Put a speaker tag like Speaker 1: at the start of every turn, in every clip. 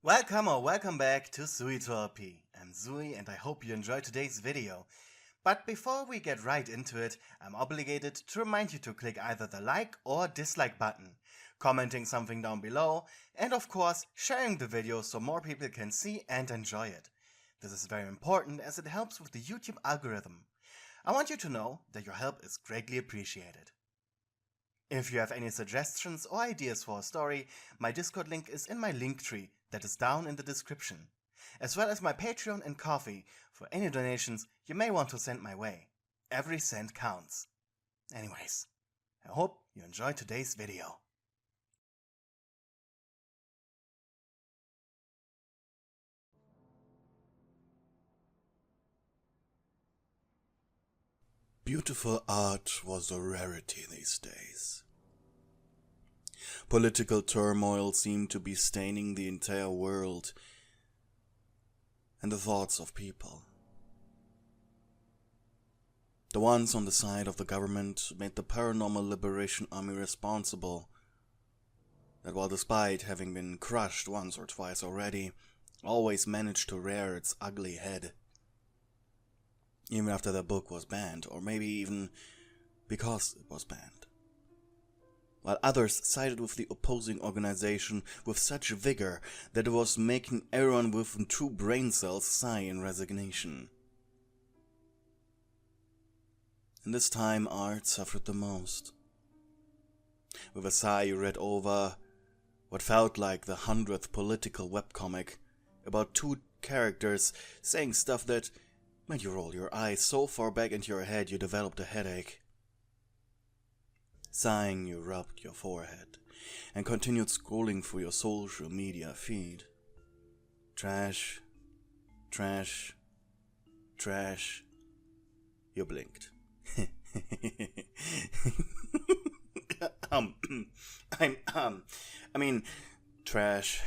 Speaker 1: Welcome or welcome back to Pewdiepie. I'm Zui and I hope you enjoyed today's video. But before we get right into it, I'm obligated to remind you to click either the like or dislike button, commenting something down below, and of course sharing the video so more people can see and enjoy it. This is very important as it helps with the YouTube algorithm. I want you to know that your help is greatly appreciated. If you have any suggestions or ideas for a story, my Discord link is in my link tree that is down in the description, as well as my Patreon and Ko-fi for any donations you may want to send my way. Every cent counts. Anyways, I hope you enjoyed today's video.
Speaker 2: Beautiful art was a rarity these days. Political turmoil seemed to be staining the entire world and the thoughts of people. The ones on the side of the government made the Paranormal Liberation Army responsible, that while despite having been crushed once or twice already, always managed to rear its ugly head. Even after the book was banned, or maybe even because it was banned. While others sided with the opposing organization with such vigor that it was making everyone with true brain cells sigh in resignation. And this time art suffered the most. With a sigh you read over what felt like the 100th political webcomic about two characters saying stuff that made you roll your eyes so far back into your head you developed a headache. Sighing, you rubbed your forehead and continued scrolling through your social media feed. Trash, trash, trash. You blinked. Trash.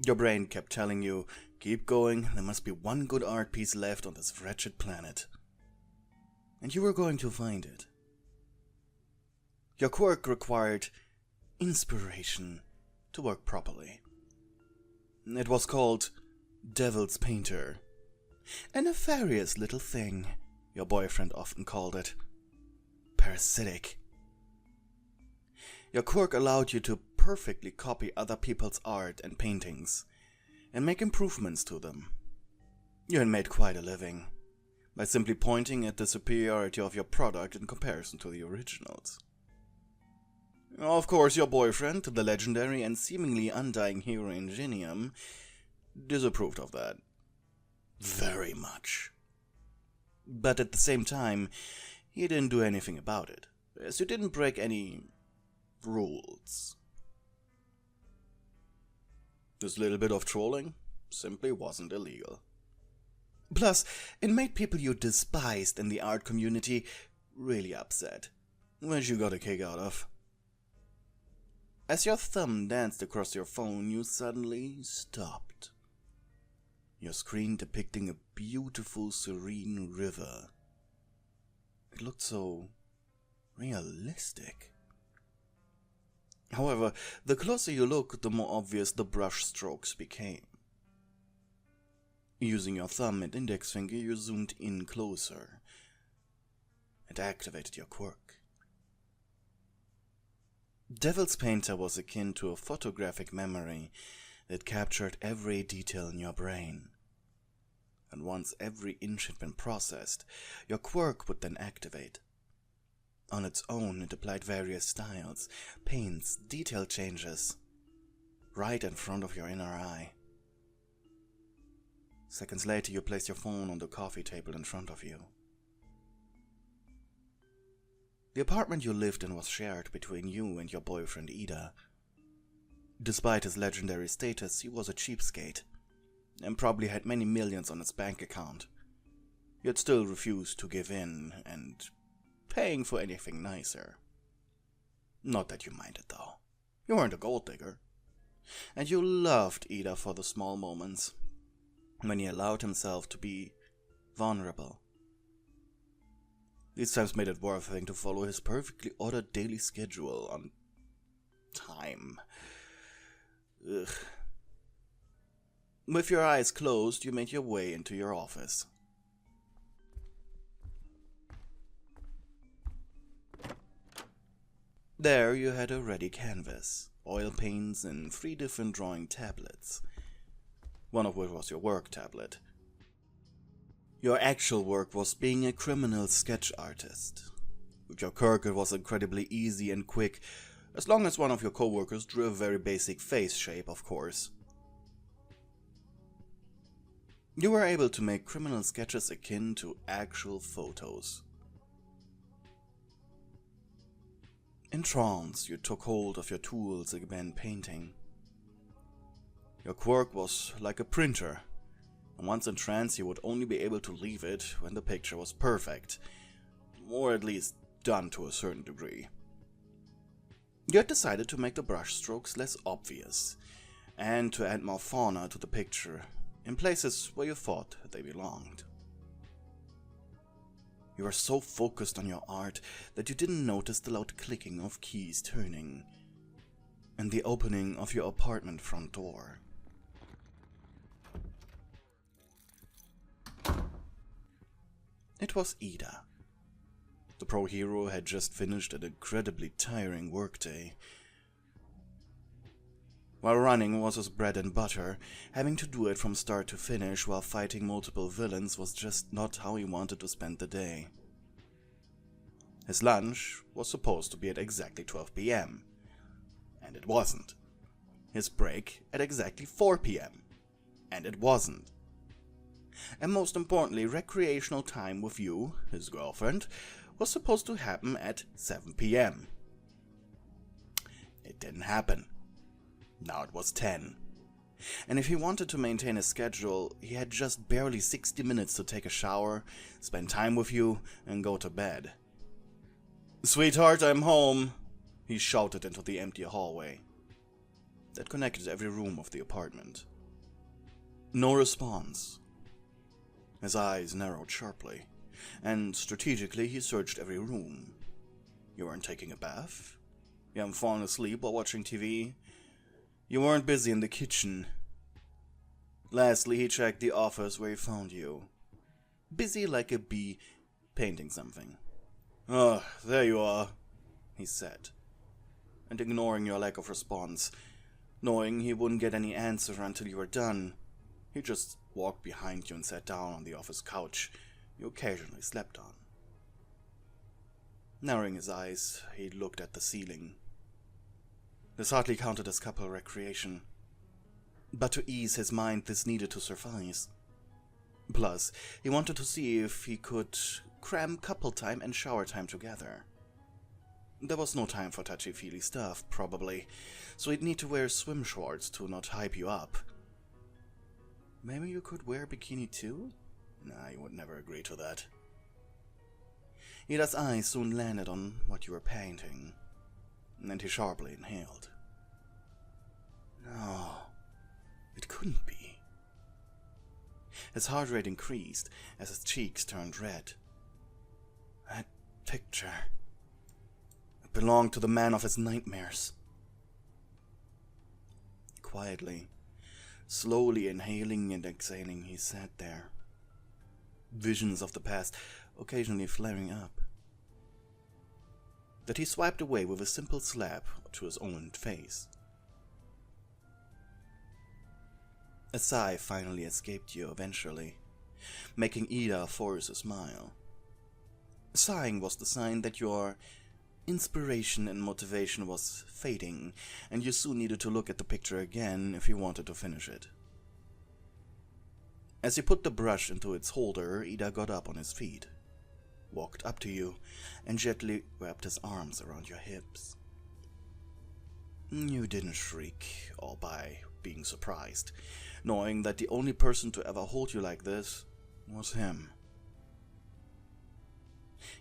Speaker 2: Your brain kept telling you, keep going, there must be one good art piece left on this wretched planet. And you were going to find it. Your quirk required inspiration to work properly. It was called Devil's Painter. A nefarious little thing, your boyfriend often called it. Parasitic. Your quirk allowed you to perfectly copy other people's art and paintings and make improvements to them. You had made quite a living by simply pointing at the superiority of your product in comparison to the originals. Of course, your boyfriend, the legendary and seemingly undying hero Imagin, disapproved of that. Very much. But at the same time, he didn't do anything about it, as you didn't break any rules. This little bit of trolling simply wasn't illegal. Plus, it made people you despised in the art community really upset, which you got a kick out of. As your thumb danced across your phone, you suddenly stopped. Your screen depicting a beautiful, serene river. It looked so realistic. However, the closer you looked, the more obvious the brush strokes became. Using your thumb and index finger, you zoomed in closer and activated your quirk. Devil's Painter was akin to a photographic memory that captured every detail in your brain. And once every inch had been processed, your quirk would then activate. On its own, it applied various styles, paints, detail changes, right in front of your inner eye. Seconds later, you placed your phone on the coffee table in front of you. The apartment you lived in was shared between you and your boyfriend Ida. Despite his legendary status, he was a cheapskate, and probably had many millions on his bank account, yet still refused to give in and paying for anything nicer. Not that you minded though. You weren't a gold digger. And you loved Ida for the small moments, when he allowed himself to be vulnerable. These times made it worth having to follow his perfectly ordered daily schedule on time. Ugh. With your eyes closed, you made your way into your office. There you had a ready canvas, oil paints, and 3 different drawing tablets, one of which was your work tablet. Your actual work was being a criminal sketch artist. With your quirk it was incredibly easy and quick, as long as one of your coworkers drew a very basic face shape, of course. You were able to make criminal sketches akin to actual photos. In trance, you took hold of your tools and began painting. Your quirk was like a printer, and once in trance you would only be able to leave it when the picture was perfect, or at least done to a certain degree. You had decided to make the brush strokes less obvious, and to add more fauna to the picture, in places where you thought they belonged. You were so focused on your art that you didn't notice the loud clicking of keys turning, and the opening of your apartment front door. It was Ida. The pro hero had just finished an incredibly tiring workday. While running was his bread and butter, having to do it from start to finish while fighting multiple villains was just not how he wanted to spend the day. His lunch was supposed to be at exactly 12 p.m. and it wasn't. His break at exactly 4 p.m. and it wasn't. And most importantly, recreational time with you, his girlfriend, was supposed to happen at 7 p.m. It didn't happen. Now it was 10. And if he wanted to maintain his schedule, he had just barely 60 minutes to take a shower, spend time with you, and go to bed. "Sweetheart, I'm home," he shouted into the empty hallway that connected every room of the apartment. No response. His eyes narrowed sharply, and strategically he searched every room. You weren't taking a bath? You haven't fallen asleep while watching TV? You weren't busy in the kitchen. Lastly, he checked the office where he found you. Busy like a bee, painting something. "Oh, there you are," he said. And ignoring your lack of response, knowing he wouldn't get any answer until you were done, he just walked behind you and sat down on the office couch you occasionally slept on. Narrowing his eyes, he looked at the ceiling. This hardly counted as couple recreation, but to ease his mind this needed to suffice. Plus, he wanted to see if he could cram couple time and shower time together. There was no time for touchy-feely stuff, probably, so he'd need to wear swim shorts to not hype you up. Maybe you could wear a bikini too? Nah, you would never agree to that. Ida's eyes soon landed on what you were painting, and he sharply inhaled. No, it couldn't be. His heart rate increased as his cheeks turned red. That picture, it belonged to the man of his nightmares. Quietly, slowly inhaling and exhaling, he sat there, visions of the past occasionally flaring up, that he swiped away with a simple slap to his own face. A sigh finally escaped you eventually, making Ida force a smile. Sighing was the sign that your inspiration and motivation was fading, and you soon needed to look at the picture again if you wanted to finish it. As he put the brush into its holder, Ida got up on his feet, walked up to you, and gently wrapped his arms around your hips. You didn't shriek, all by being surprised, knowing that the only person to ever hold you like this was him.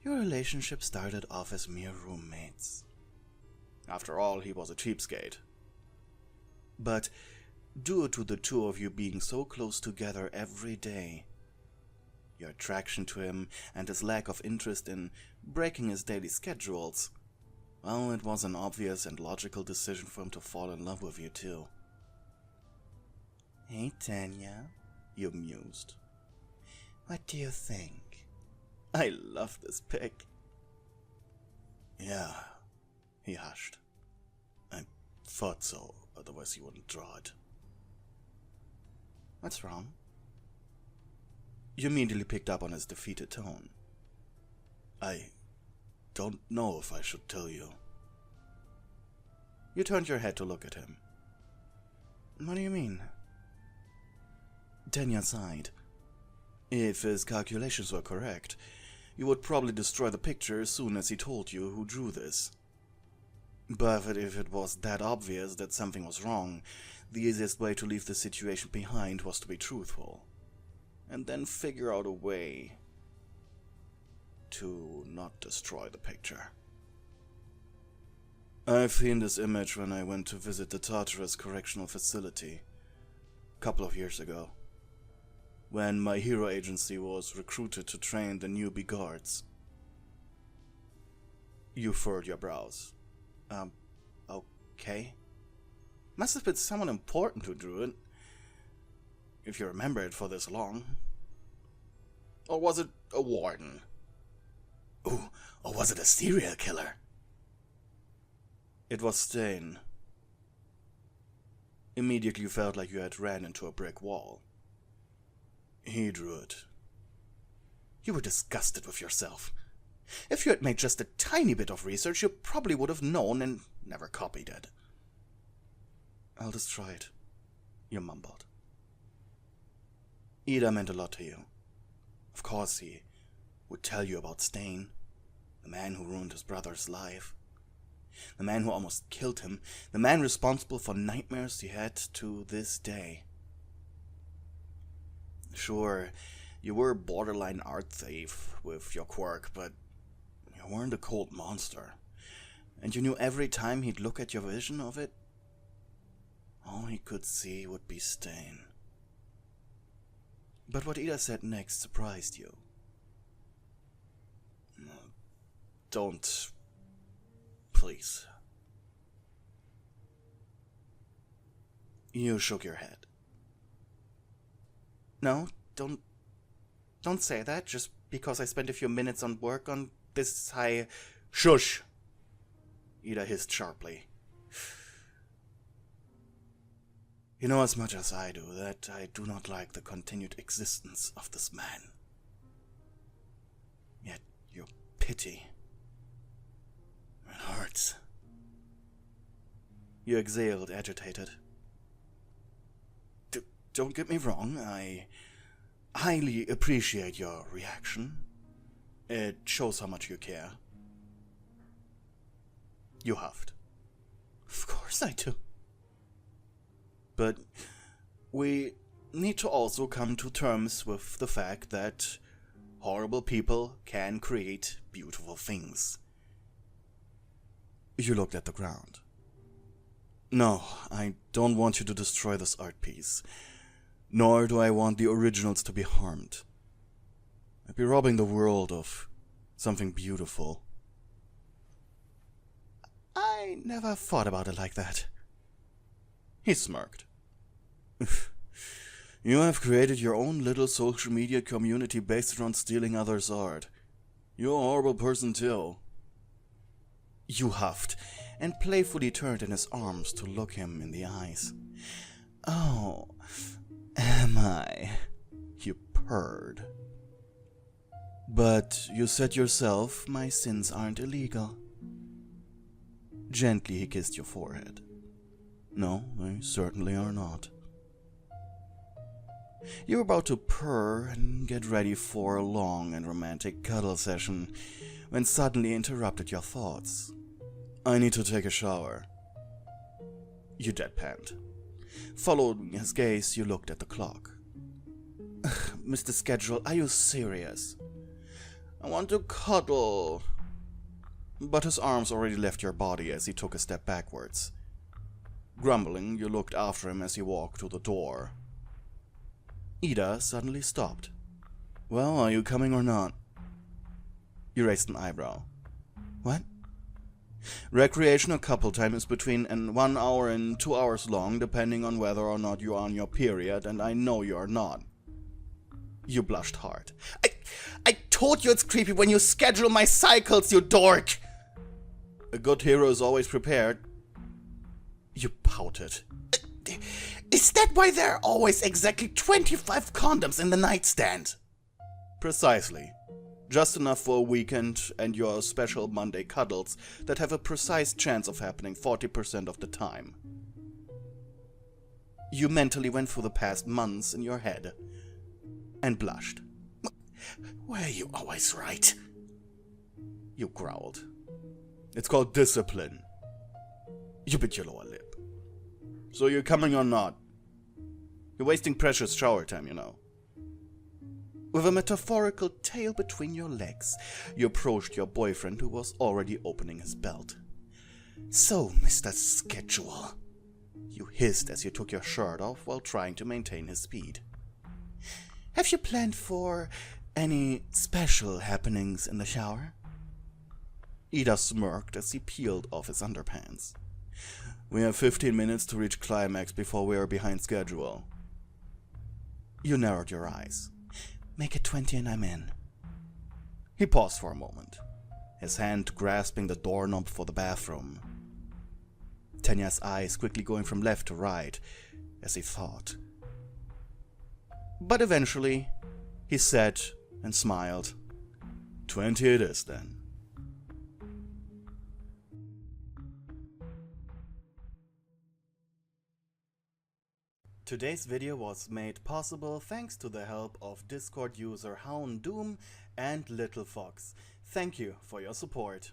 Speaker 2: Your relationship started off as mere roommates. After all, he was a cheapskate. But due to the two of you being so close together every day, your attraction to him and his lack of interest in breaking his daily schedules, well, it was an obvious and logical decision for him to fall in love with you too. Hey, Tenya, you mused. What do you think? I love this pic. Yeah, he hushed. I thought so, otherwise you wouldn't draw it. What's wrong? You immediately picked up on his defeated tone. I don't know if I should tell you. You turned your head to look at him. What do you mean? Tenya sighed. If his calculations were correct, you would probably destroy the picture as soon as he told you who drew this. But if it was that obvious that something was wrong, the easiest way to leave the situation behind was to be truthful, and then figure out a way to not destroy the picture. I've seen this image when I went to visit the Tartarus correctional facility a couple of years ago, when my hero agency was recruited to train the newbie guards. You furrowed your brows. Okay. Must have been someone important who drew it, if you remember it for this long. Or was it a warden? Ooh, or was it a serial killer? It was Stain. Immediately you felt like you had ran into a brick wall. He drew it. You were disgusted with yourself. If you had made just a tiny bit of research, you probably would have known and never copied it. I'll destroy it, you mumbled. Ida meant a lot to you. Of course he would tell you about Stain, the man who ruined his brother's life, the man who almost killed him, the man responsible for nightmares he had to this day. Sure, you were a borderline art thief with your quirk, but you weren't a cold monster. And you knew every time he'd look at your vision of it, all he could see would be Stain. But what Ida said next surprised you. Don't. Please. You shook your head. No, don't say that just because I spent a few minutes on work on this high... Shush! Ida hissed sharply. You know as much as I do that I do not like the continued existence of this man. Yet your pity... it hurts. You exhaled, agitated. Don't get me wrong, I highly appreciate your reaction. It shows how much you care. You huffed. Of course I do. But we need to also come to terms with the fact that horrible people can create beautiful things. You looked at the ground. No, I don't want you to destroy this art piece. Nor do I want the originals to be harmed. I'd be robbing the world of something beautiful. I never thought about it like that. He smirked. You have created your own little social media community based around stealing others' art. You're a horrible person too. You huffed, and playfully turned in his arms to look him in the eyes. Oh, am I? You purred. But you said yourself my sins aren't illegal. Gently he kissed your forehead. No, they certainly are not. You were about to purr and get ready for a long and romantic cuddle session when suddenly interrupted your thoughts. I need to take a shower. You deadpanned. Following his gaze, you looked at the clock. Mr. Schedule, are you serious? I want to cuddle. But his arms already left your body as he took a step backwards. Grumbling, you looked after him as he walked to the door. Ida suddenly stopped. Well, are you coming or not? You raised an eyebrow. What? Recreational couple time is between 1 hour and 2 hours long, depending on whether or not you are on your period, and I know you are not. You blushed hard. I told you it's creepy when you schedule my cycles, you dork! A good hero is always prepared. You pouted. Is that why there are always exactly 25 condoms in the nightstand? Precisely. Just enough for a weekend and your special Monday cuddles that have a precise chance of happening 40% of the time. You mentally went through the past months in your head and blushed. Were you always right? You growled. It's called discipline. You bit your lower lip. So you're coming or not? You're wasting precious shower time, you know. With a metaphorical tail between your legs, you approached your boyfriend who was already opening his belt. So, Mr. Schedule, you hissed as you took your shirt off while trying to maintain his speed. Have you planned for any special happenings in the shower? Ida smirked as he peeled off his underpants. We have 15 minutes to reach climax before we are behind schedule. You narrowed your eyes. Make it 20 and I'm in. He paused for a moment, his hand grasping the doorknob for the bathroom. Tenya's eyes quickly going from left to right as he thought. But eventually, he said and smiled. 20 it is then. Today's video was made possible thanks to the help of Discord user Hound Doom and Little Fox. Thank you for your support.